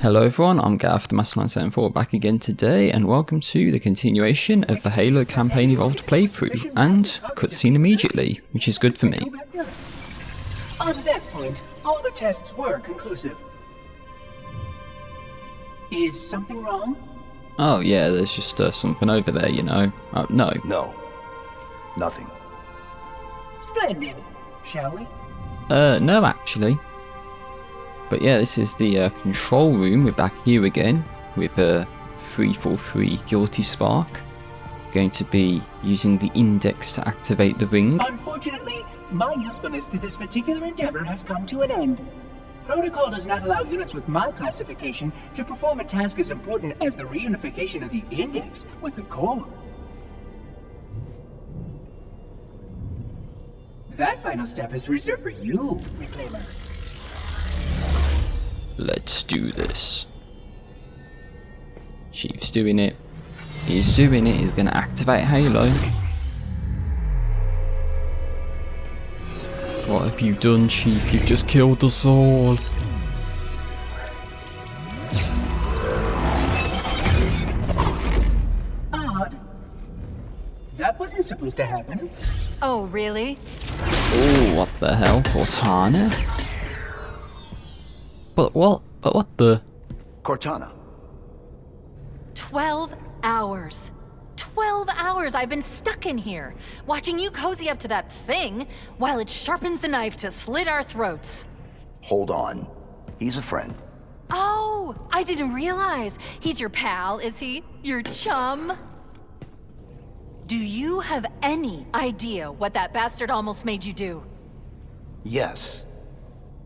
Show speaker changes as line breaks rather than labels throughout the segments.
Hello everyone, I'm Gareth, the Mastermind74, back again today, and welcome to the continuation of the Halo Campaign Evolved playthrough, and cutscene immediately, which is good for me.
On that point, all the tests were conclusive. Is something wrong?
Oh yeah, there's just something over there, you know. No.
No. Nothing.
Splendid. Shall we?
No actually. But yeah, this is the control room. We're back here again with 343 Guilty Spark. Going to be using the index to activate the ring.
Unfortunately, my usefulness to this particular endeavor has come to an end. Protocol does not allow units with my classification to perform a task as important as the reunification of the index with the core. That final step is reserved for you, Reclaimer.
Let's do this. Chief's doing it. He's doing it. He's going to activate Halo. What have you done, Chief? You've just killed us all.
Odd. That wasn't supposed to happen.
Oh, really?
Oh, what the hell? Cortana? But what the?
Cortana.
12 hours. 12 hours I've been stuck in here, watching you cozy up to that thing while it sharpens the knife to slit our throats.
Hold on. He's a friend.
Oh, I didn't realize. He's your pal, is he? Your chum? Do you have any idea what that bastard almost made you do?
Yes.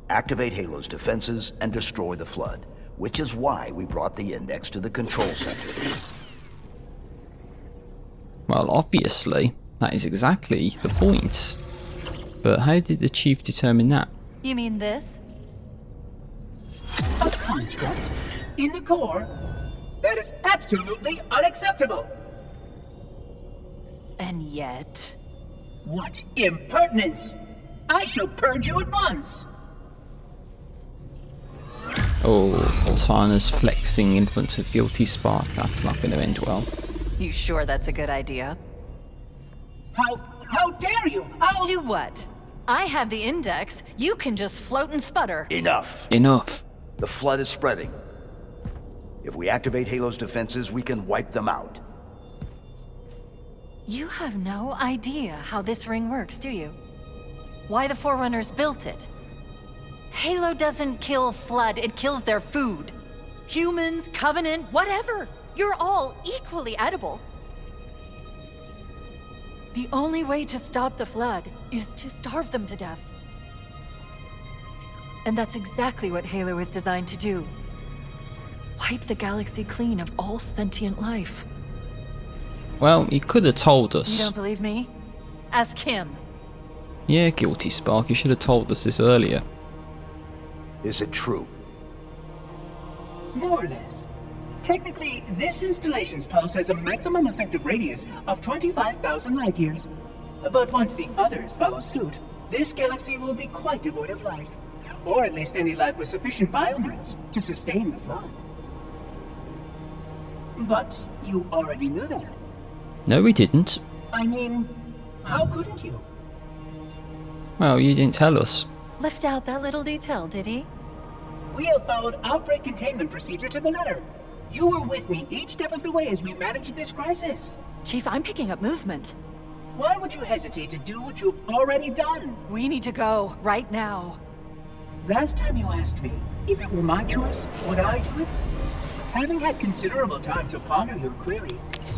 Activate Halo's defenses and destroy the Flood, which is why we brought the index to the control center.
Well, obviously, that is exactly the point. But how did the Chief determine that?
You mean this?
A construct in the core? That is absolutely unacceptable!
And yet...
What impertinence! I shall purge you at once!
Oh, Cortana's flexing in front of Guilty Spark. That's not going to end well.
You sure that's a good idea?
How dare you!
Do what? I have the index. You can just float and sputter.
Enough.
Enough.
The Flood is spreading. If we activate Halo's defenses, we can wipe them out.
You have no idea how this ring works, do you? Why the Forerunners built it? Halo doesn't kill Flood, it kills their food. Humans, Covenant, whatever. You're all equally edible. The only way to stop the Flood is to starve them to death. And that's exactly what Halo is designed to do. Wipe the galaxy clean of all sentient life.
Well, he could have told us.
You don't believe me? Ask him.
Yeah, Guilty Spark, you should have told us this earlier.
Is it true?
More or less. Technically, this installation's pulse has a maximum effective radius of 25,000 light years. But once the others follow suit, this galaxy will be quite devoid of life. Or at least any life with sufficient biomass to sustain the Flood. But you already knew that.
No, we didn't.
I mean, how couldn't you?
Well, you didn't tell us.
Left out that little detail, did he?
We have followed outbreak containment procedure to the letter. You were with me each step of the way as we managed this crisis.
Chief, I'm picking up movement.
Why would you hesitate to do what you've already done?
We need to go, right now.
Last time you asked me if it were my choice, would I do it? Having had considerable time to ponder your query,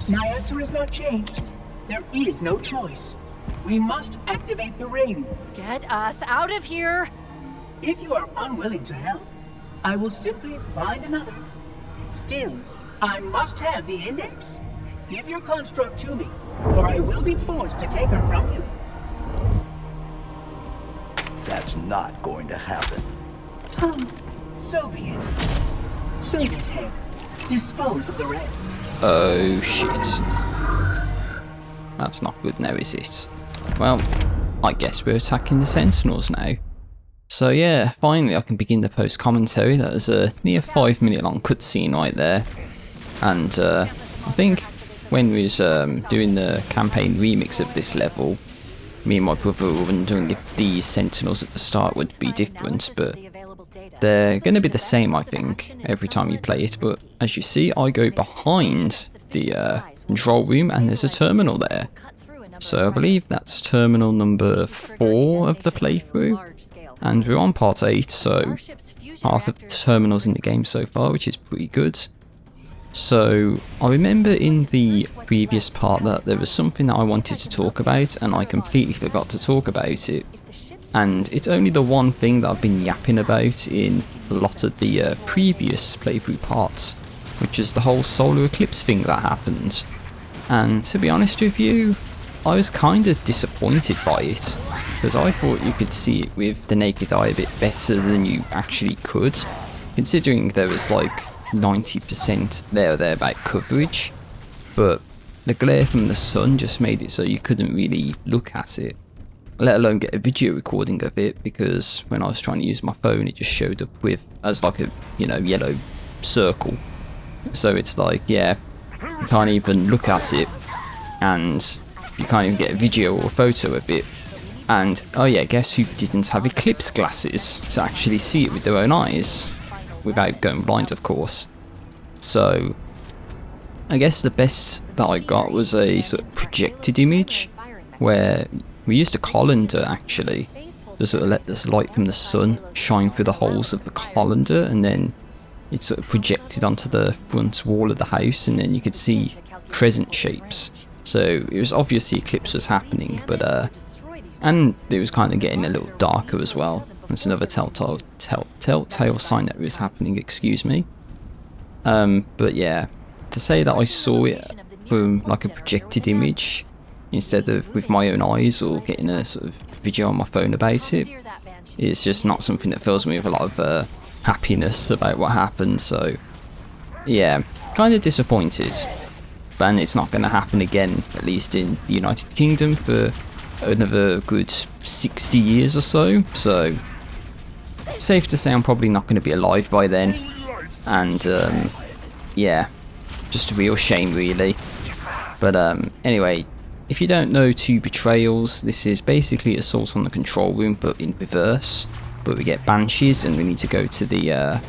my answer has not changed. There is no choice. We must activate the ring.
Get us out of here!
If you are unwilling to help, I will simply find another. Still, I must have the index. Give your construct to me, or I will be forced to take her from you.
That's not going to happen.
So be it. Save his head. Dispose of the rest.
Oh, shit. That's not good now, is it? Well, I guess we're attacking the Sentinels now. So yeah, finally I can begin the post commentary. That was a near 5-minute long cutscene right there. And I think when we was doing the campaign remix of this level, me and my brother were wondering if these sentinels at the start would be different, but they're going to be the same, I think, every time you play it. But as you see, I go behind the control room and there's a terminal there. So I believe that's terminal number 4 of the playthrough. And we're on part 8, so half of the terminals in the game so far, which is pretty good. So I remember in the previous part that there was something that I wanted to talk about and I completely forgot to talk about it. And it's only the one thing that I've been yapping about in a lot of the previous playthrough parts, which is the whole solar eclipse thing that happened. And to be honest with you, I was kind of disappointed by it, because I thought you could see it with the naked eye a bit better than you actually could, considering there was like 90% there or thereabout coverage, but the glare from the sun just made it so you couldn't really look at it, let alone get a video recording of it, because when I was trying to use my phone it just showed up with as like a, you know, yellow circle. So it's like, yeah, you can't even look at it and you can't even get a video or a photo of it. And oh yeah, guess who didn't have eclipse glasses to actually see it with their own eyes without going blind, of course. So I guess the best that I got was a sort of projected image where we used a colander actually to sort of let this light from the sun shine through the holes of the colander, and then it sort of projected onto the front wall of the house, and then you could see crescent shapes. So it was obvious the eclipse was happening, but and it was kind of getting a little darker as well. That's another telltale sign that it was happening, excuse me. But yeah, to say that I saw it from like a projected image instead of with my own eyes or getting a sort of video on my phone about it, it's just not something that fills me with a lot of happiness about what happened. So yeah, kind of disappointed. And it's not going to happen again, at least in the United Kingdom, for another good 60 years or so. So safe to say I'm probably not going to be alive by then. And yeah, just a real shame really. But anyway, if you don't know 2 Betrayals, this is basically Assault on the Control Room but in reverse. But we get banshees and we need to go to the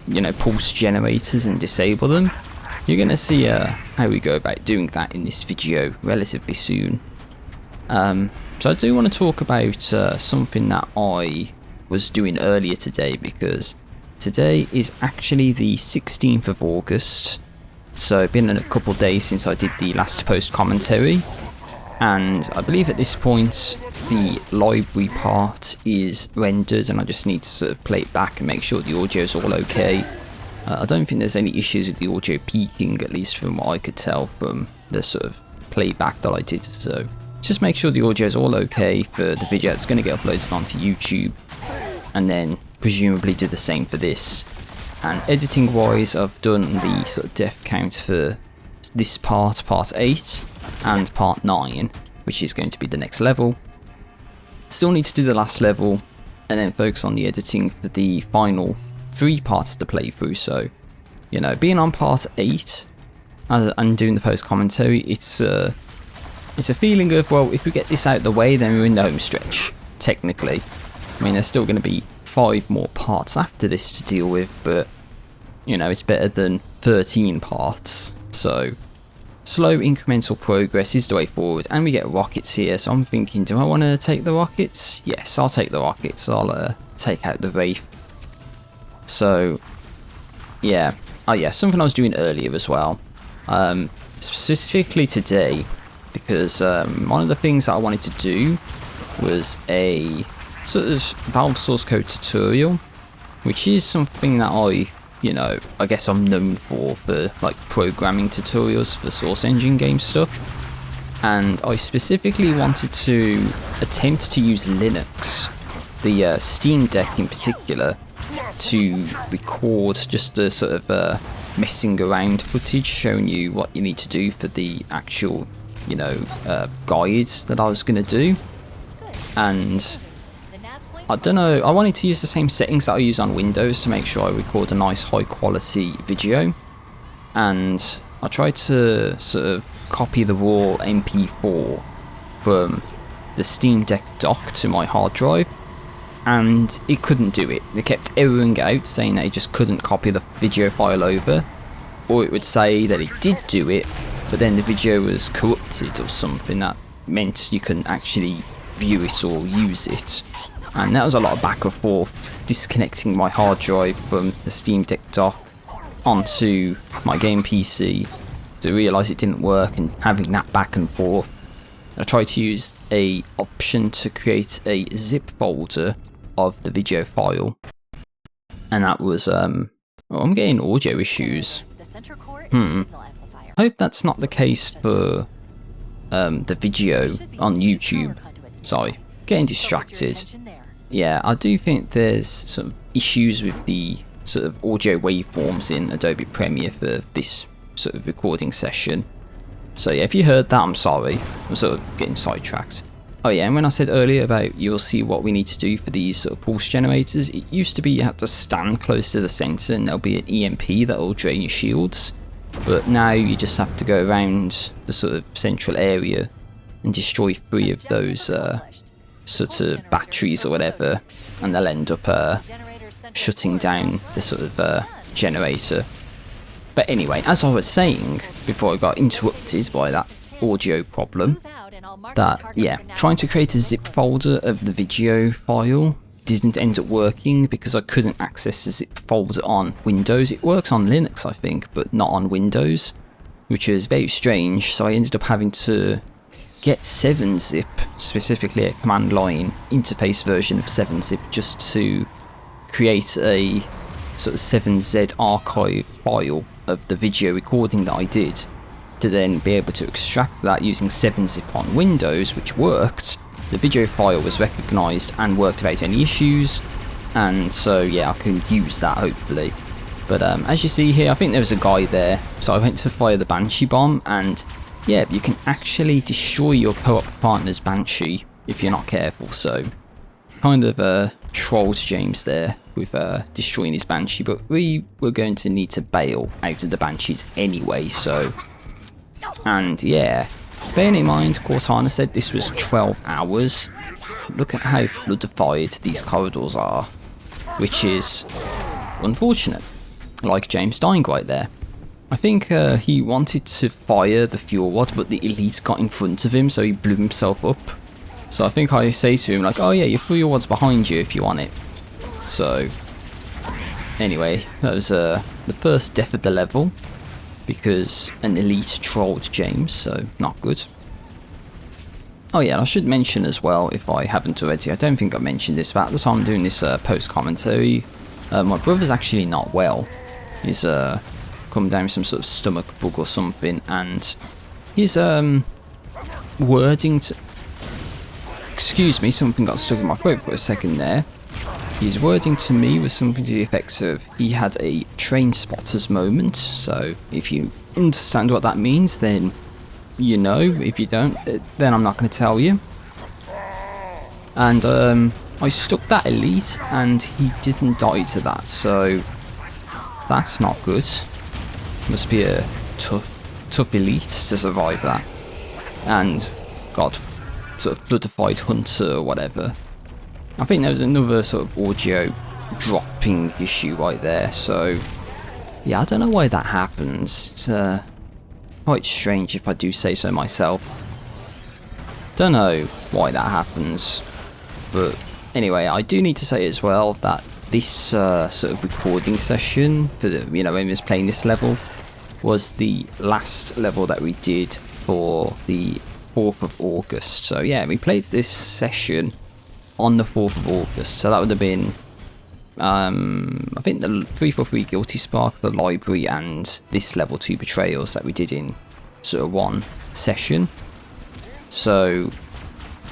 you know, pulse generators and disable them. You're going to see how we go about doing that in this video relatively soon. So I do want to talk about something that I was doing earlier today, because today is actually the 16th of August. So it's been a couple of days since I did the last post commentary. And I believe at this point the library part is rendered and I just need to sort of play it back and make sure the audio is all okay. I don't think there's any issues with the audio peaking, at least from what I could tell from the sort of playback that I did. So just make sure the audio is all okay for the video that's going to get uploaded onto YouTube, and then presumably do the same for this. And editing wise, I've done the sort of death count for this part 8 and part 9, which is going to be the next level. Still need to do the last level and then focus on the editing for the final 3 parts of the playthrough. So, you know, being on part 8 and doing the post commentary, it's a feeling of, well, if we get this out of the way, then we're in the home stretch, technically. I mean, there's still going to be 5 more parts after this to deal with, but, you know, it's better than 13 parts. So, slow incremental progress is the way forward, and we get rockets here, so I'm thinking, do I want to take the rockets? Yes, I'll take the rockets. I'll take out the Wraith. So, yeah. Oh yeah, something I was doing earlier as well. Specifically today, because one of the things that I wanted to do was a sort of Valve source code tutorial, which is something that I guess I'm known for like programming tutorials for Source Engine game stuff. And I specifically wanted to attempt to use Linux, the Steam Deck in particular, to record just a sort of messing around footage showing you what you need to do for the actual, guides that I was going to do. And I don't know, I wanted to use the same settings that I use on Windows to make sure I record a nice high quality video, and I tried to sort of copy the raw MP4 from the Steam Deck dock to my hard drive, and it couldn't do it. It kept erroring out, saying that it just couldn't copy the video file over, or it would say that it did do it, but then the video was corrupted or something that meant you couldn't actually view it or use it. And that was a lot of back and forth, disconnecting my hard drive from the Steam Deck dock onto my game PC to realise it didn't work, and having that back and forth. I tried to use a option to create a zip folder of the video file, and that was oh, I'm getting audio issues. Hope that's not the case for the video on YouTube. Sorry, getting distracted. Yeah, I do think there's some issues with the sort of audio waveforms in Adobe Premiere for this sort of recording session. So yeah, if you heard that, I'm sorry. I'm sort of getting sidetracked. Oh yeah, and when I said earlier about you'll see what we need to do for these sort of pulse generators, it used to be you had to stand close to the centre and there'll be an EMP that will drain your shields. But now you just have to go around the sort of central area and destroy 3 of those sort of batteries or whatever, and they'll end up shutting down the sort of generator. But anyway, as I was saying before I got interrupted by that audio problem, that yeah, trying to create a zip folder of the video file didn't end up working because I couldn't access the zip folder on Windows. It works on Linux, I think, but not on Windows, which is very strange. So I ended up having to get 7-zip, specifically a command line interface version of 7-zip, just to create a sort of 7Z archive file of the video recording that I did, to then be able to extract that using 7-zip on Windows, which worked. The video file was recognised and worked without any issues, and so yeah, I can use that hopefully. But as you see here, I think there was a guy there, so I went to fire the Banshee bomb, and yeah, you can actually destroy your co-op partner's Banshee if you're not careful, so kind of trolled James there with destroying his Banshee, but we were going to need to bail out of the Banshees anyway, so... And yeah, bearing in mind, Cortana said this was 12 hours. Look at how floodified these corridors are, which is unfortunate, like James dying right there. I think he wanted to fire the fuel rod, but the elite got in front of him, so he blew himself up. So I think I say to him like, oh yeah, your fuel rod's behind you if you want it. So anyway, that was the first death of the level, because an elite trolled James, so not good. Oh yeah, and I should mention as well, if I haven't already, I don't think I mentioned this, but at the time I'm doing this post-commentary, my brother's actually not well. He's come down with some sort of stomach bug or something, and his wording to... Excuse me, something got stuck in my throat for a second there. His wording to me was something to the effects of, he had a train spotters moment, so if you understand what that means, then you know. If you don't, then I'm not going to tell you. And I stuck that elite, and he didn't die to that, so that's not good. Must be a tough elite to survive that. And, God, sort of floodified hunter or whatever. I think there was another sort of audio dropping issue right there, so yeah, I don't know why that happens. It's quite strange if I do say so myself. Don't know why that happens, but anyway, I do need to say as well that this sort of recording session for the, when we was playing this level was the last level that we did for the 4th of August. So yeah, we played this session on the 4th of August, so that would have been I think the 343 Guilty Spark, the library, and this level 2 Betrayals that we did in sort of one session. So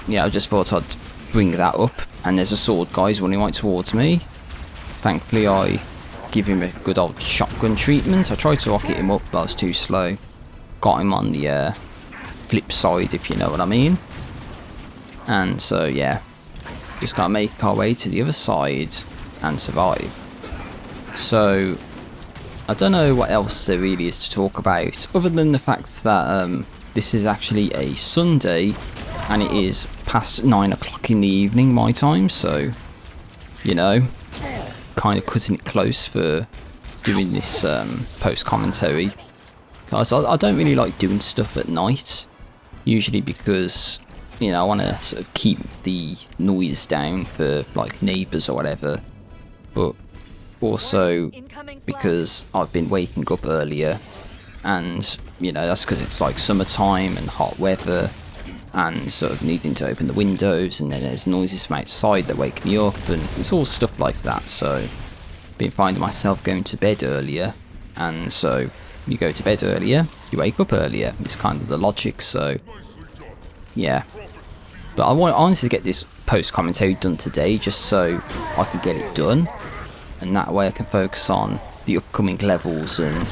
yeah, I just thought I'd bring that up. And there's a sword guy's running right towards me. Thankfully I give him a good old shotgun treatment. I tried to rocket him up, but I was too slow. Got him on the flip side, if you know what I mean. And so yeah, just gotta make our way to the other side and survive. So I don't know what else there really is to talk about, other than the fact that this is actually a Sunday, and it is past 9 o'clock in the evening my time, so, you know, kind of cutting it close for doing this post-commentary. Guys, I don't really like doing stuff at night, usually because, you know, I want to sort of keep the noise down for, like, neighbours or whatever, but also because I've been waking up earlier, and, you know, that's because it's, like, summertime and hot weather, and sort of needing to open the windows, and then there's noises from outside that wake me up, and it's all stuff like that, so been finding myself going to bed earlier, and so you go to bed earlier, you wake up earlier. It's kind of the logic, so yeah. But I wanted to get this post commentary done today, just so I can get it done, and that way I can focus on the upcoming levels and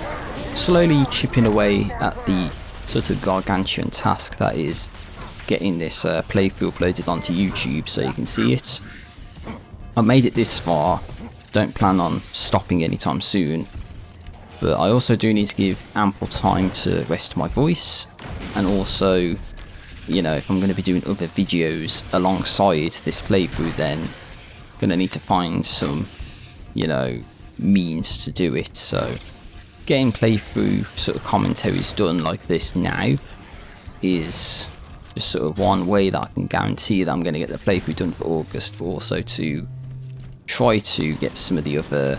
slowly chipping away at the sort of gargantuan task that is getting this playthrough uploaded onto YouTube so you can see it. I made it this far, don't plan on stopping anytime soon, but I also do need to give ample time to rest my voice, and also, you know, if I'm going to be doing other videos alongside this playthrough, then I'm going to need to find some, you know, means to do it. So getting playthrough sort of commentaries done like this now is just sort of one way that I can guarantee that I'm going to get the playthrough done for August, but also to try to get some of the other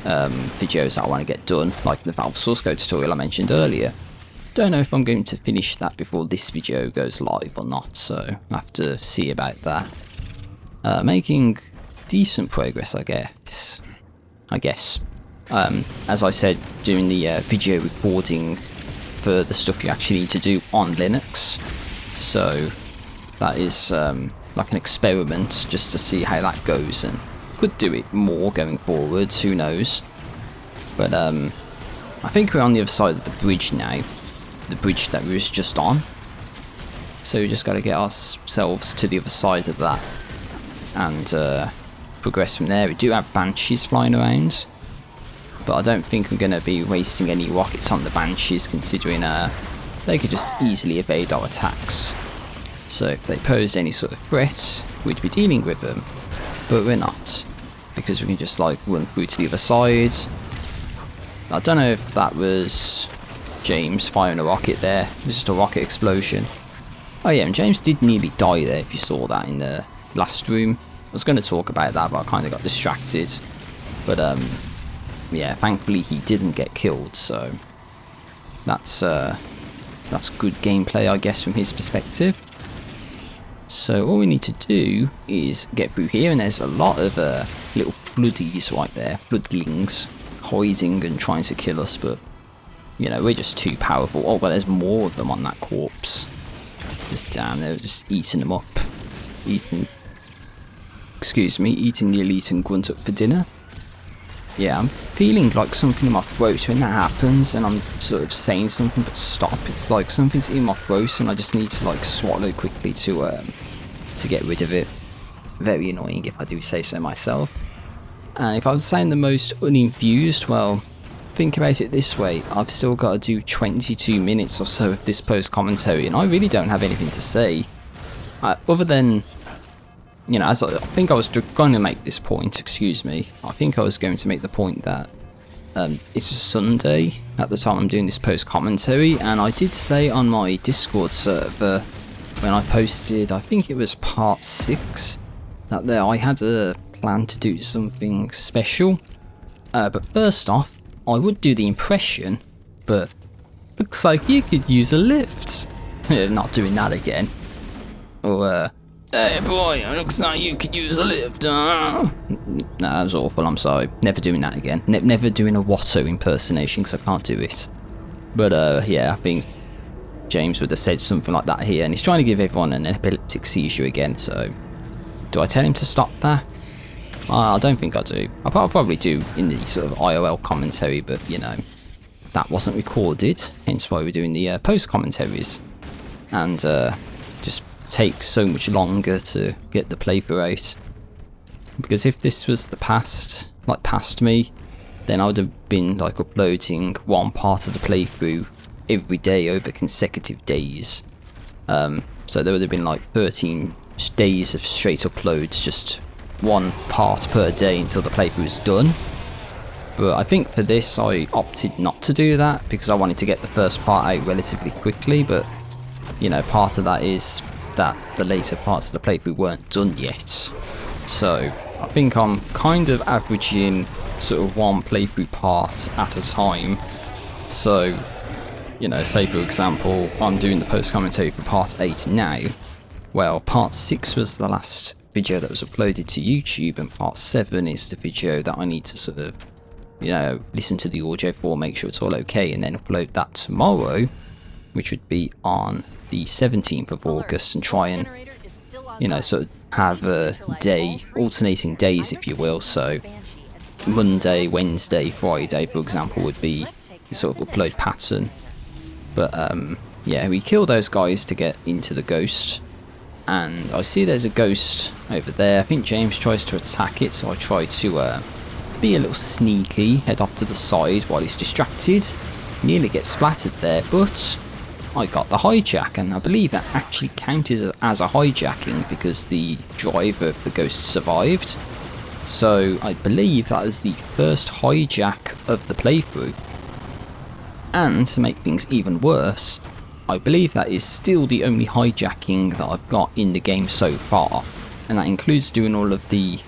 videos that I want to get done, like the Valve source code tutorial I mentioned earlier. Don't know if I'm going to finish that before this video goes live or not, so I'll have to see about that. Making decent progress, I guess. As I said, doing the video recording for the stuff you actually need to do on Linux, so that is like an experiment just to see how that goes, and could do it more going forward, who knows. But I think we're on the other side of the bridge now, the bridge that we was just on, so we just got to get ourselves to the other side of that and progress from there. We do have banshees flying around, but I don't think I'm going to be wasting any rockets on the banshees, considering they could just easily evade our attacks. So if they posed any sort of threat, we'd be dealing with them, but we're not, because we can just like run through to the other side. I don't know if that was James firing a rocket there. It was just a rocket explosion. Oh yeah, and James did nearly die there, if you saw that in the last room. I was going to talk about that, but I kind of got distracted. But yeah, thankfully he didn't get killed, so that's good gameplay, I guess, from his perspective. So all we need to do is get through here, and there's a lot of little floodies right there, floodlings, hiding and trying to kill us, but, you know, we're just too powerful. Oh, well, there's more of them on that corpse. Just down there, just eating them up. Eating the elite and grunt up for dinner. Yeah, I'm feeling like something in my throat when that happens, and I'm sort of saying something but stop. It's like something's in my throat and I just need to like swallow quickly to get rid of it. Very annoying, if I do say so myself. And if I was saying the most uninfused, well, think about it this way. I've still got to do 22 minutes or so of this post commentary, and I really don't have anything to say. Other than, you know, as I think I was going to make this point, I think I was going to make the point that it's a Sunday at the time I'm doing this post commentary, and I did say on my Discord server when I posted, I think it was part 6, that I had a plan to do something special. But first off, I would do the impression, but looks like you could use a lift. Not doing that again. Or hey boy, it looks like you could use a lift. Nah, that was awful, I'm sorry. Never doing that again. Never doing a Watto impersonation, because I can't do it. But yeah, I think James would have said something like that here, and he's trying to give everyone an epileptic seizure again, so do I tell him to stop that? I don't think I do. I'll probably do in the sort of IOL commentary, but, you know, that wasn't recorded, hence why we're doing the post commentaries. And just take so much longer to get the playthrough out. Because if this was the past, like past me, then I would have been like uploading one part of the playthrough every day over consecutive days. So there would have been like 13 days of straight uploads, just one part per day until the playthrough was done. But I think for this I opted not to do that because I wanted to get the first part out relatively quickly, but you know, part of that is that the later parts of the playthrough weren't done yet. So I think I'm kind of averaging sort of one playthrough part at a time. So, you know, say for example, I'm doing the post commentary for part 8 now. Well, part 6 was the last video that was uploaded to YouTube, and part 7 is the video that I need to sort of, you know, listen to the audio for, make sure it's all okay, and then upload that tomorrow, which would be on the 17th of August, and try and, you know, sort of have a day, alternating days if you will. So Monday, Wednesday, Friday for example would be the sort of upload pattern. But yeah, we kill those guys to get into the ghost, and I see there's a ghost over there. I think James tries to attack it, so I try to be a little sneaky, head off to the side while he's distracted, nearly get splattered there, but I got the hijack, and I believe that actually counted as a hijacking because the driver of the ghost survived. So I believe that is the first hijack of the playthrough. And to make things even worse, I believe that is still the only hijacking that I've got in the game so far, and that includes doing all of the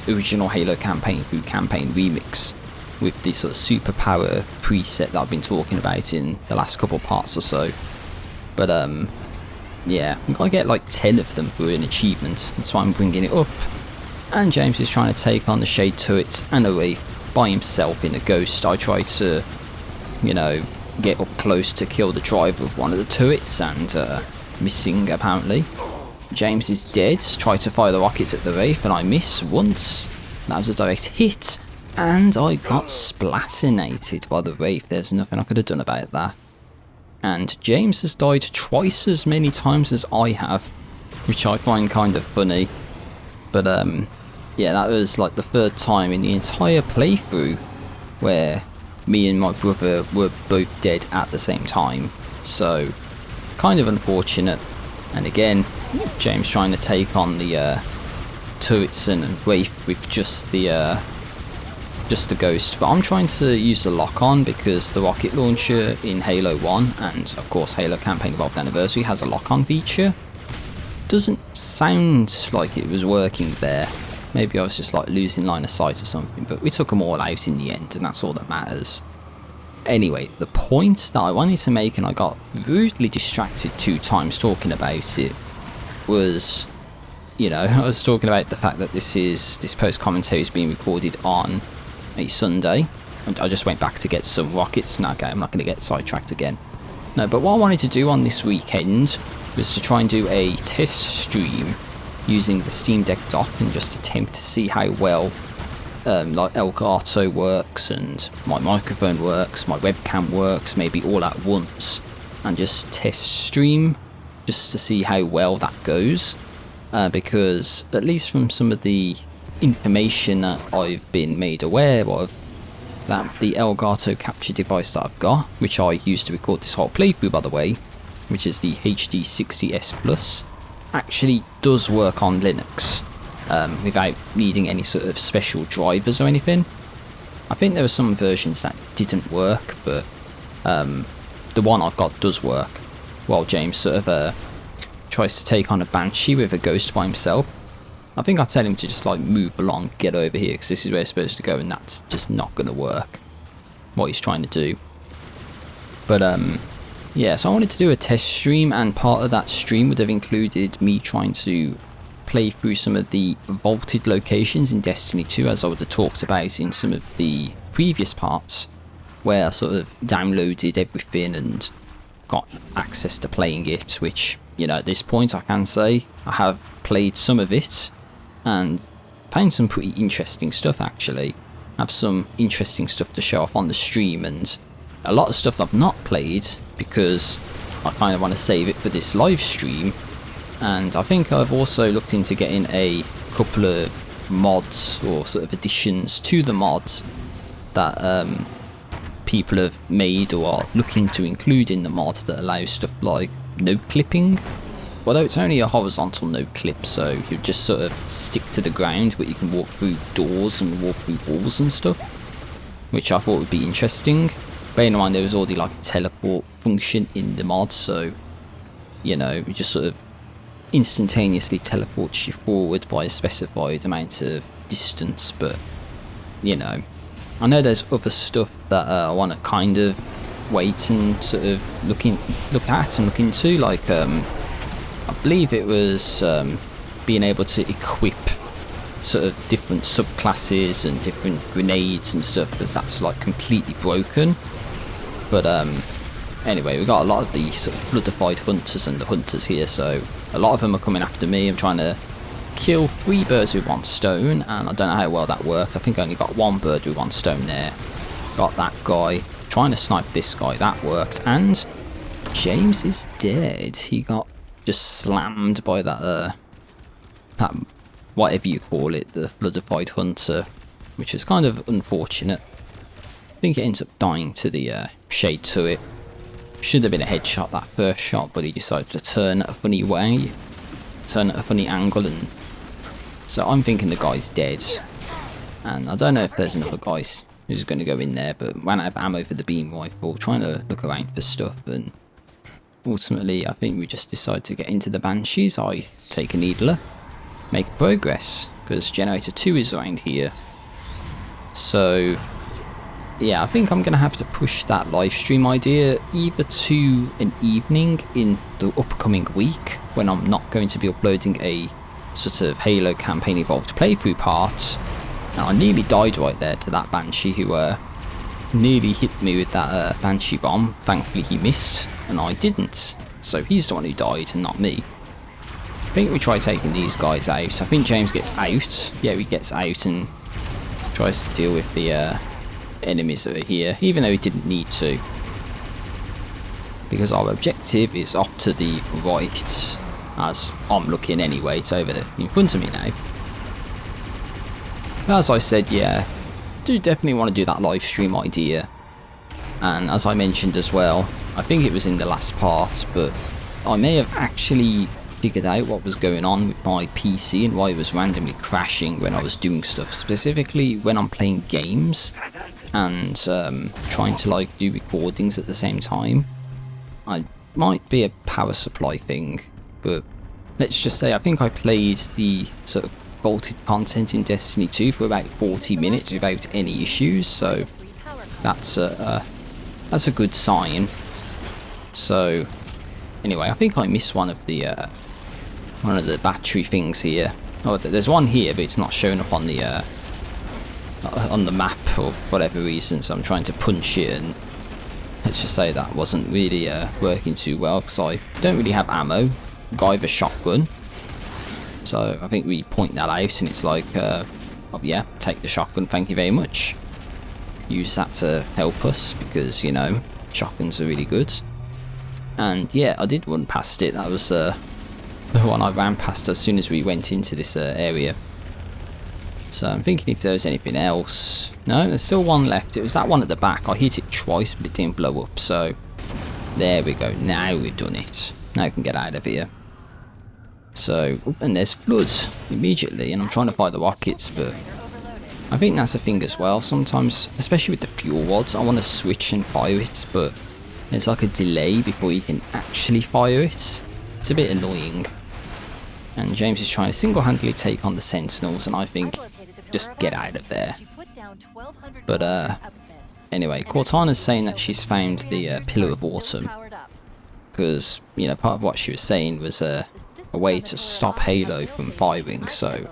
original Halo campaign through campaign remix with the sort of superpower preset that I've been talking about in the last couple parts or so. But yeah, I'm gonna get like 10 of them for an achievement, and so I'm bringing it up. And James is trying to take on the Shade Turrets and a Wraith by himself in a ghost. I try to, you know, get up close to kill the driver of one of the turrets, and missing apparently. James is dead. Try to fire the rockets at the Wraith and I miss once. That was a direct hit, and I got splatinated by the Wraith. There's nothing I could have done about that. And James has died twice as many times as I have, which I find kind of funny. But yeah, that was like the third time in the entire playthrough where me and my brother were both dead at the same time. So kind of unfortunate. And again, James trying to take on the turrets and Wraith with just the ghost, but I'm trying to use the lock-on because the rocket launcher in Halo 1 and of course Halo Campaign Evolved Anniversary has a lock-on feature. Doesn't sound like it was working there. Maybe I was just like losing line of sight or something, but we took them all out in the end, and that's all that matters. Anyway, the point that I wanted to make, and I got rudely distracted 2 times talking about it, was, you know, I was talking about the fact that this post commentary is being recorded on a Sunday. And I just went back to get some rockets. No, okay, I'm not going to get sidetracked again. No, but what I wanted to do on this weekend was to try and do a test stream using the Steam Deck dock and just attempt to see how well like Elgato works and my microphone works, my webcam works, maybe all at once, and just test stream just to see how well that goes. Because at least from some of the information that I've been made aware of, that the Elgato capture device that I've got, which I used to record this whole playthrough by the way, which is the HD60S Plus, actually does work on Linux without needing any sort of special drivers or anything. I think there were some versions that didn't work, but the one I've got does work, while James sort of tries to take on a Banshee with a ghost by himself. I think I tell him to just like move along, get over here, because this is where he's supposed to go, and that's just not going to work, what he's trying to do. But yeah, so I wanted to do a test stream, and part of that stream would have included me trying to play through some of the vaulted locations in Destiny 2, as I would have talked about in some of the previous parts, where I sort of downloaded everything and got access to playing it, which, you know, at this point I can say I have played some of it and found some pretty interesting stuff actually. I have some interesting stuff to show off on the stream, and a lot of stuff I've not played because I kind of want to save it for this live stream. And I think I've also looked into getting a couple of mods or sort of additions to the mods that people have made or are looking to include in the mods that allow stuff like no clipping. Although it's only a horizontal no clip, so you just sort of stick to the ground, but you can walk through doors and walk through walls and stuff, which I thought would be interesting. Bearing in mind there was already like a teleport function in the mod, so you know, it just sort of instantaneously teleports you forward by a specified amount of distance. But you know, I know there's other stuff that I want to kind of wait and sort of look at and look into, like I believe it was being able to equip sort of different subclasses and different grenades and stuff, because that's like completely broken. But anyway, we've got a lot of the sort of bloodified hunters and the hunters here, so a lot of them are coming after me. I'm trying to kill 3 birds with 1 stone, and I don't know how well that worked. I think I only got 1 bird with 1 stone there. Got that guy. Trying to snipe this guy, that works. And James is dead. He got just slammed by that whatever you call it, the bloodified hunter, which is kind of unfortunate. I think it ends up dying to the shade turret. Should have been a headshot that first shot, but he decided to turn a funny way, turn at a funny angle, and so I'm thinking the guy's dead. And I don't know if there's another guy who's going to go in there, but ran out of ammo for the beam rifle, trying to look around for stuff, and ultimately I think we just decide to get into the Banshees. I take a needler, make progress, because generator 2 is around here. So yeah, I think I'm going to have to push that live stream idea either to an evening in the upcoming week, when I'm not going to be uploading a sort of Halo campaign evolved playthrough part. Now I nearly died right there to that Banshee who nearly hit me with that Banshee bomb. Thankfully he missed and I didn't, so he's the one who died and not me. I think we try taking these guys out. I think James gets out. Yeah, he gets out and tries to deal with the enemies over here, even though he didn't need to, because our objective is off to the right, as I'm looking anyway. It's over there in front of me now. But as I said, yeah, do definitely want to do that live stream idea. And as I mentioned as well, I think it was in the last part, but I may have actually figured out what was going on with my PC and why it was randomly crashing when I was doing stuff, specifically when I'm playing games and trying to like do recordings at the same time. I might be a power supply thing, but let's just say I think I played the sort of bolted content in Destiny 2 for about 40 minutes without any issues, so that's a good sign. So anyway, I think I missed one of the battery things here. Oh, there's one here, but it's not showing up on the map for whatever reason, so I'm trying to punch it, and let's just say that wasn't really working too well, because I don't really have ammo. Guy with a shotgun, so I think we point that out and it's like oh yeah, take the shotgun, thank you very much. Use that to help us, because you know, shotguns are really good. And yeah, I did run past it. That was the one I ran past as soon as we went into this area. So I'm thinking if there's anything else. No, there's still one left. It was that one at the back. I hit it twice, but it didn't blow up. So there we go. Now we've done it. Now we can get out of here. So, and there's floods immediately, and I'm trying to fight the rockets, but I think that's a thing as well. Sometimes, especially with the fuel rods, I want to switch and fire it, but there's like a delay before you can actually fire it. It's a bit annoying. And James is trying to single-handedly take on the Sentinels, and I think just get out of there. But anyway, Cortana's saying that she's found the Pillar of Autumn, because you know, part of what she was saying was a way to stop Halo from firing. So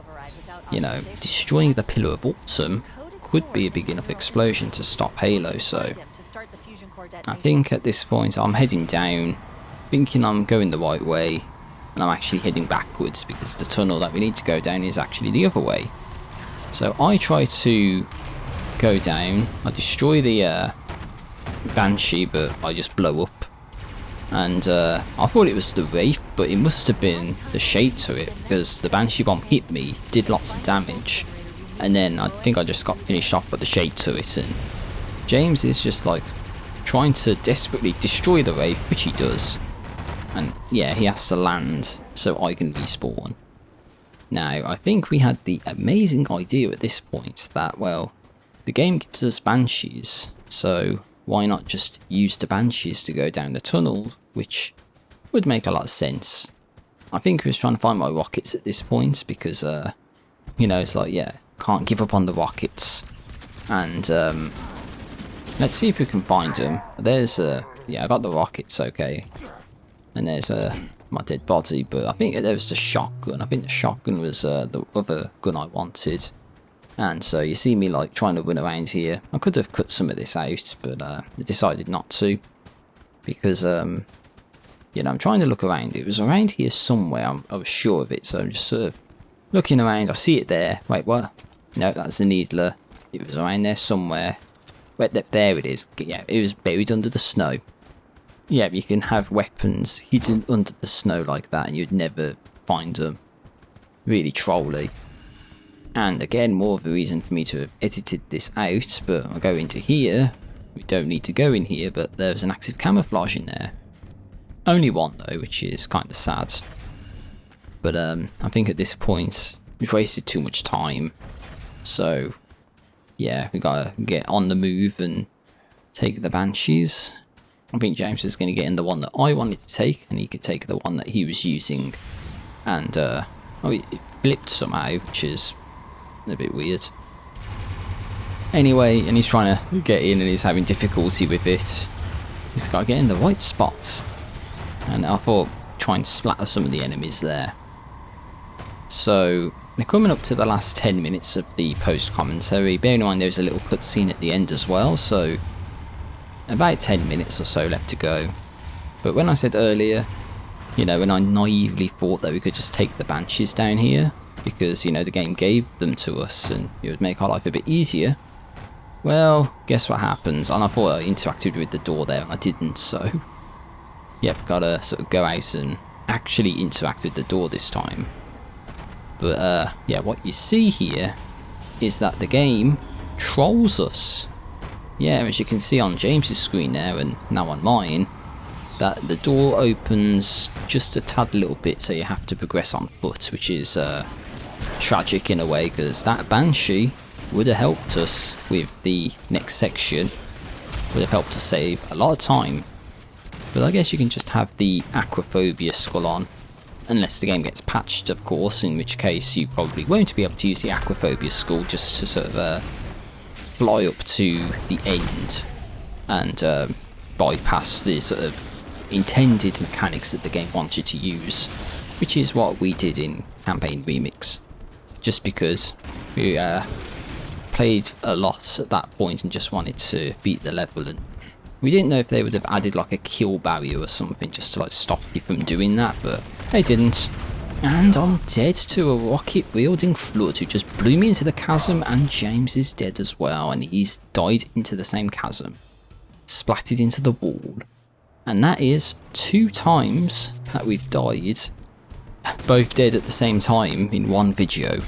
you know, destroying the Pillar of Autumn could be a big enough explosion to stop Halo. So I think at this point I'm heading down, thinking I'm going the right way, and I'm actually heading backwards because the tunnel that we need to go down is actually the other way. So I try to go down, I destroy the Banshee, but I just blow up. And I thought it was the Wraith, but it must have been the Shade Turret, because the Banshee Bomb hit me, did lots of damage, and then I think I just got finished off by the Shade Turret, and James is just like trying to desperately destroy the Wraith, which he does. And yeah, he has to land so I can respawn. Now, I think we had the amazing idea at this point that, well, the game gives us Banshees, so why not just use the Banshees to go down the tunnel, which would make a lot of sense. I think I was trying to find my rockets at this point because, you know, it's like, yeah, can't give up on the rockets. And let's see if we can find them. There's, yeah, I got the rockets, okay. And there's my dead body, but I think there was the shotgun. I think the shotgun was the other gun I wanted. And so you see me like trying to run around here. I could have cut some of this out, but I decided not to. Because, you know, I'm trying to look around. It was around here somewhere, I was sure of it. So I'm just sort of looking around. I see it there. Wait, what? No, that's the Needler. It was around there somewhere. Wait, there it is. Yeah, it was buried under the snow. Yeah, you can have weapons hidden under the snow like that and you'd never find them. Really trolly. And again, more of a reason for me to have edited this out, but I'll go into here. We don't need to go in here, but there's an active camouflage in there. Only one though, which is kind of sad. But I think at this point, we've wasted too much time. So, yeah, we gotta get on the move and take the Banshees. I think James is going to get in the one that I wanted to take, and he could take the one that he was using. And, oh, it blipped somehow, which is a bit weird. Anyway, and he's trying to get in and he's having difficulty with it. He's got to get in the right spot. And I thought, try and splatter some of the enemies there. So, they're coming up to the last 10 minutes of the post-commentary. Bearing in mind there's a little cutscene at the end as well, so about 10 minutes or so left to go. But when I said earlier, you know, when I naively thought that we could just take the Banshees down here, because, you know, the game gave them to us and it would make our life a bit easier, well, guess what happens? And I thought I interacted with the door there and I didn't, so yep, gotta sort of go out and actually interact with the door this time. But yeah, what you see here is that the game trolls us. Yeah, as you can see on James's screen there and now on mine, that the door opens just a tad little bit, so you have to progress on foot, which is tragic in a way, because that Banshee would have helped us with the next section, would have helped us save a lot of time. But I guess you can just have the Acrophobia skull on, unless the game gets patched, of course, in which case you probably won't be able to use the Acrophobia skull just to sort of fly up to the end and bypass the sort of intended mechanics that the game wants you to use, which is what we did in Campaign Remix, just because we played a lot at that point and just wanted to beat the level, and we didn't know if they would have added like a kill barrier or something just to like stop you from doing that, but they didn't. And I'm dead to a rocket wielding flood who just blew me into the chasm, and James is dead as well, and he's died into the same chasm, splatted into the wall. And that is 2 times that we've died, both dead at the same time in one video.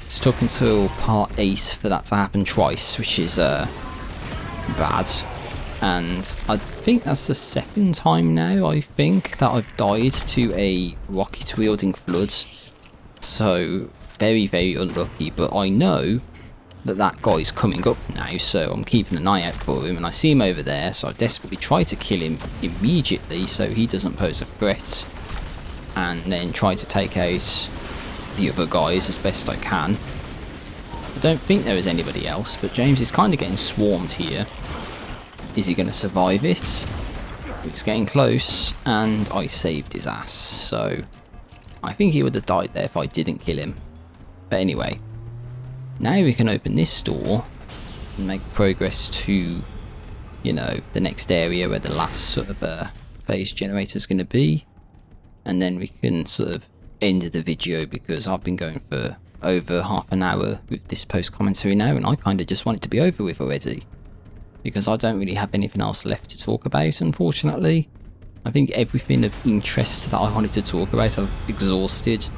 It's took until part 8 for that to happen twice, which is bad. And I think that's the 2nd time now, I think, that I've died to a rocket wielding flood. So very, very unlucky, but I know that that guy's coming up now, so I'm keeping an eye out for him, and I see him over there, so I desperately try to kill him immediately so he doesn't pose a threat, and then try to take out the other guys as best I can. I don't think there is anybody else, but James is kind of getting swarmed here. Is he going to survive it? It's getting close, and I saved his ass, so I think he would have died there if I didn't kill him. But anyway, now we can open this door and make progress to, you know, the next area where the last sort of phase generator is going to be, and then we can sort of end the video, because I've been going for over half an hour with this post commentary now, and I kind of just want it to be over with already, because I don't really have anything else left to talk about, unfortunately. I think everything of interest that I wanted to talk about I've exhausted.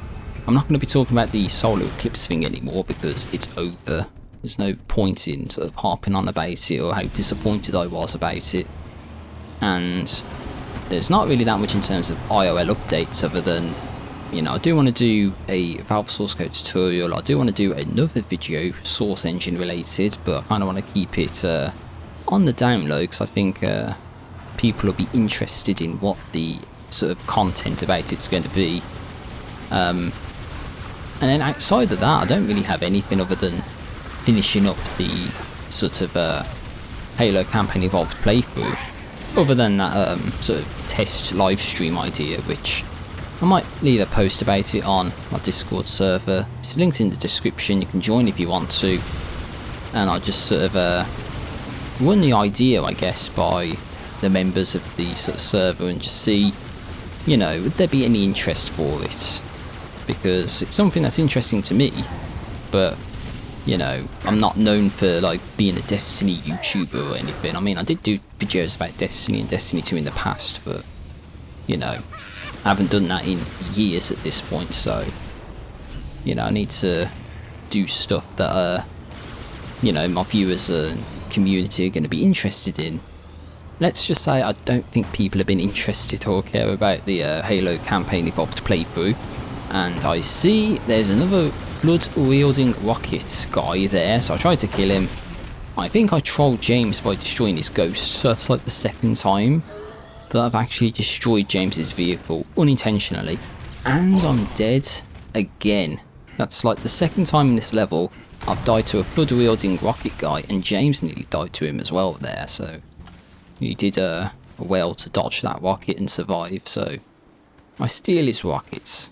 I'm not going to be talking about the solar eclipse thing anymore because it's over. There's no point in sort of harping on about it or how disappointed I was about it. And there's not really that much in terms of IRL updates other than, you know, I do want to do a Valve source code tutorial. I do want to do another video source engine related, but I kind of want to keep it on the down low because I think people will be interested in what the sort of content about it's going to be. And then outside of that, I don't really have anything other than finishing up the sort of Halo Campaign Evolved playthrough. Other than that sort of test live stream idea, which I might leave a post about it on my Discord server. It's linked in the description, you can join if you want to. And I'll just sort of run the idea, I guess, by the members of the sort of server and just see, you know, would there be any interest for it? Because it's something that's interesting to me, but, you know, I'm not known for, like, being a Destiny YouTuber or anything. I mean, I did do videos about Destiny and Destiny 2 in the past, but, you know, I haven't done that in years at this point, so, you know, I need to do stuff that, you know, my viewers and community are going to be interested in. Let's just say I don't think people have been interested or care about the Halo Campaign Evolved playthrough. And I see there's another blood-wielding rocket guy there, so I tried to kill him. I think I trolled James by destroying his ghost, so that's like the second time that I've actually destroyed James's vehicle unintentionally. And I'm dead again. That's like the second time in this level I've died to a blood-wielding rocket guy, and James nearly died to him as well there, so he did well to dodge that rocket and survive, so I steal his rockets.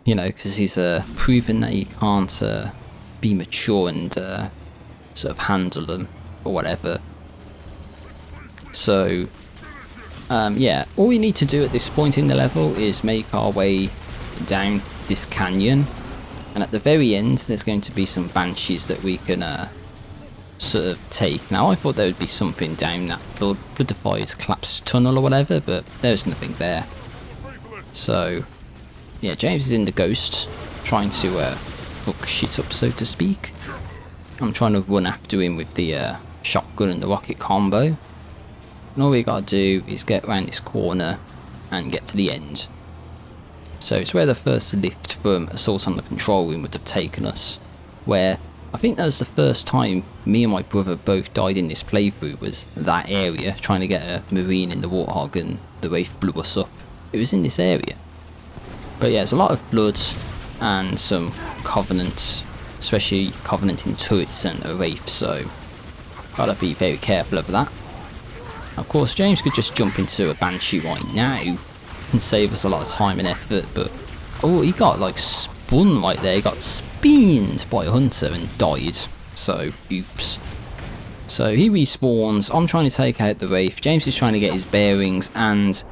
You know, because he's proven that he can't be mature and sort of handle them or whatever. So, yeah, all we need to do at this point in the level is make our way down this canyon. And at the very end, there's going to be some banshees that we can sort of take. Now, I thought there would be something down that Bloodified collapsed tunnel or whatever, but there's nothing there. So, yeah, James is in the ghost, trying to fuck shit up, so to speak. I'm trying to run after him with the shotgun and the rocket combo. And all we gotta do is get around this corner and get to the end. So it's where the first lift from Assault on the Control Room would have taken us. Where I think that was the first time me and my brother both died in this playthrough, was that area, trying to get a Marine in the Warthog and the Wraith blew us up. It was in this area. But yeah, there's a lot of blood and some Covenant, especially Covenanting turrets and a Wraith, so gotta be very careful of that. Of course, James could just jump into a Banshee right now and save us a lot of time and effort, but oh, he got like spun right there, he got spinned by a hunter and died, so oops. So he respawns, I'm trying to take out the Wraith, James is trying to get his bearings, and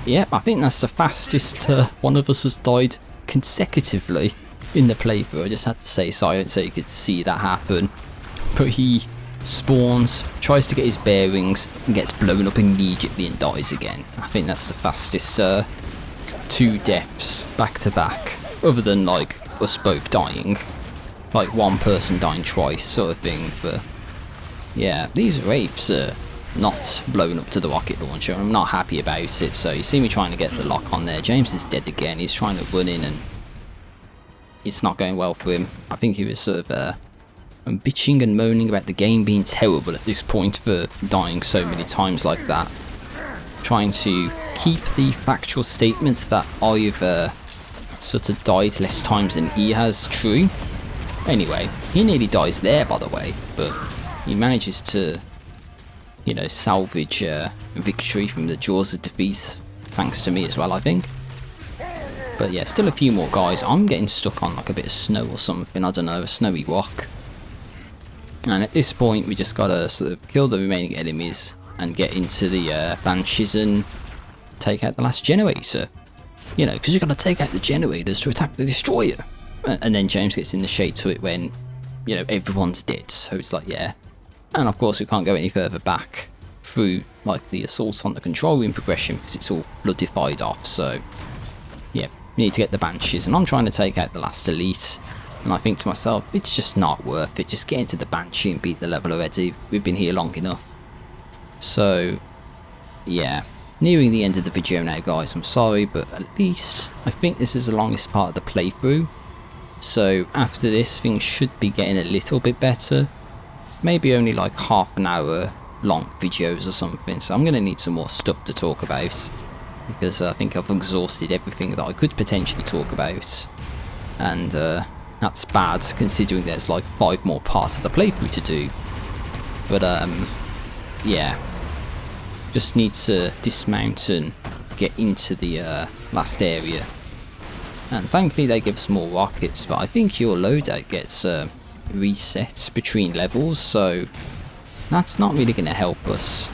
yeah, I think that's the fastest one of us has died consecutively in the playthrough. I just had to say silent so you could see that happen. But he spawns, tries to get his bearings, and gets blown up immediately and dies again. I think that's the fastest 2 deaths back to back, other than like us both dying. Like one person dying twice sort of thing, but yeah, these Wraiths are not blown up to the rocket launcher. I'm not happy about it, so you see me trying to get the lock on there. James is dead again, he's trying to run in and it's not going well for him. I think he was sort of bitching and moaning about the game being terrible at this point for dying so many times like that. Trying to keep the factual statements that I've sort of died less times than he has true. Anyway, he nearly dies there by the way, but he manages to, you know, salvage victory from the jaws of defeat, thanks to me as well, I think. But yeah, still a few more guys. I'm getting stuck on like a bit of snow or something, I don't know, a snowy rock. And at this point, we just gotta sort of kill the remaining enemies and get into the Banshees and take out the last generator. You know, because you've got to take out the generators to attack the destroyer. And then James gets in the shade to it when, you know, everyone's dead. So it's like, yeah. And of course we can't go any further back through like the assault on the control room progression because it's all floodified off. So yeah, we need to get the Banshees, and I'm trying to take out the last elite. And I think to myself, it's just not worth it. Just get into the Banshee and beat the level already. We've been here long enough. So yeah, nearing the end of the video now, guys. I'm sorry, but at least I think this is the longest part of the playthrough. So after this, things should be getting a little bit better. Maybe only like half an hour long videos or something. So I'm going to need some more stuff to talk about, because I think I've exhausted everything that I could potentially talk about. And that's bad considering there's like 5 more parts of the playthrough to do. But yeah, just need to dismount and get into the last area. And thankfully they give us more rockets, but I think your loadout gets reset between levels, so that's not really going to help us.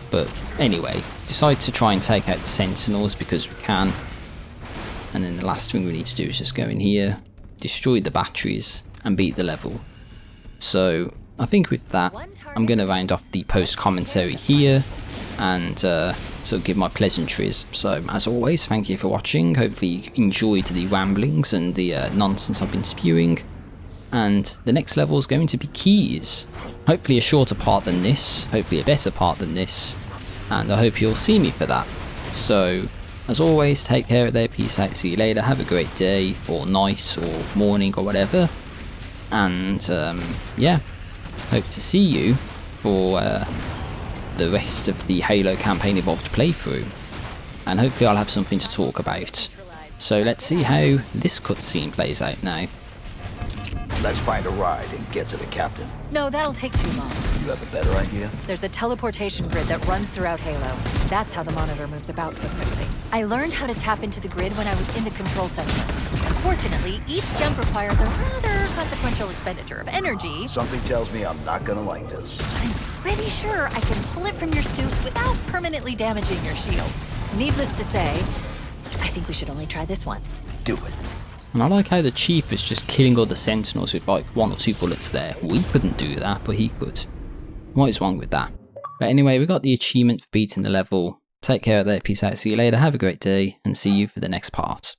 But anyway, decide to try and take out the Sentinels because we can. And then the last thing we need to do is just go in here, destroy the batteries, and beat the level. So I think with that, I'm going to round off the post commentary here, and so give my pleasantries. So as always, thank you for watching. Hopefully you enjoyed the ramblings and the nonsense I've been spewing. And the next level is going to be keys. Hopefully a shorter part than this, hopefully a better part than this, and I hope you'll see me for that. So as always, take care of there, peace out, see you later, have a great day or night or morning or whatever. And yeah, hope to see you for the rest of the Halo Campaign Evolved playthrough, and hopefully I'll have something to talk about. So let's see how this cutscene plays out now.
Let's find a ride and get to the captain.
No, that'll take too long.
You have a better idea?
There's a teleportation grid that runs throughout Halo. That's how the monitor moves about so quickly. I learned how to tap into the grid when I was in the control center. Unfortunately, each jump requires a rather consequential expenditure of energy.
Something tells me I'm not gonna like this.
I'm pretty sure I can pull it from your suit without permanently damaging your shields. Needless to say, I think we should only try this once.
Do it.
And I like how the Chief is just killing all the Sentinels with like 1 or 2 bullets there. We couldn't do that, but he could. What is wrong with that? But anyway, we got the achievement for beating the level. Take care of there, peace out, see you later, have a great day, and see you for the next part.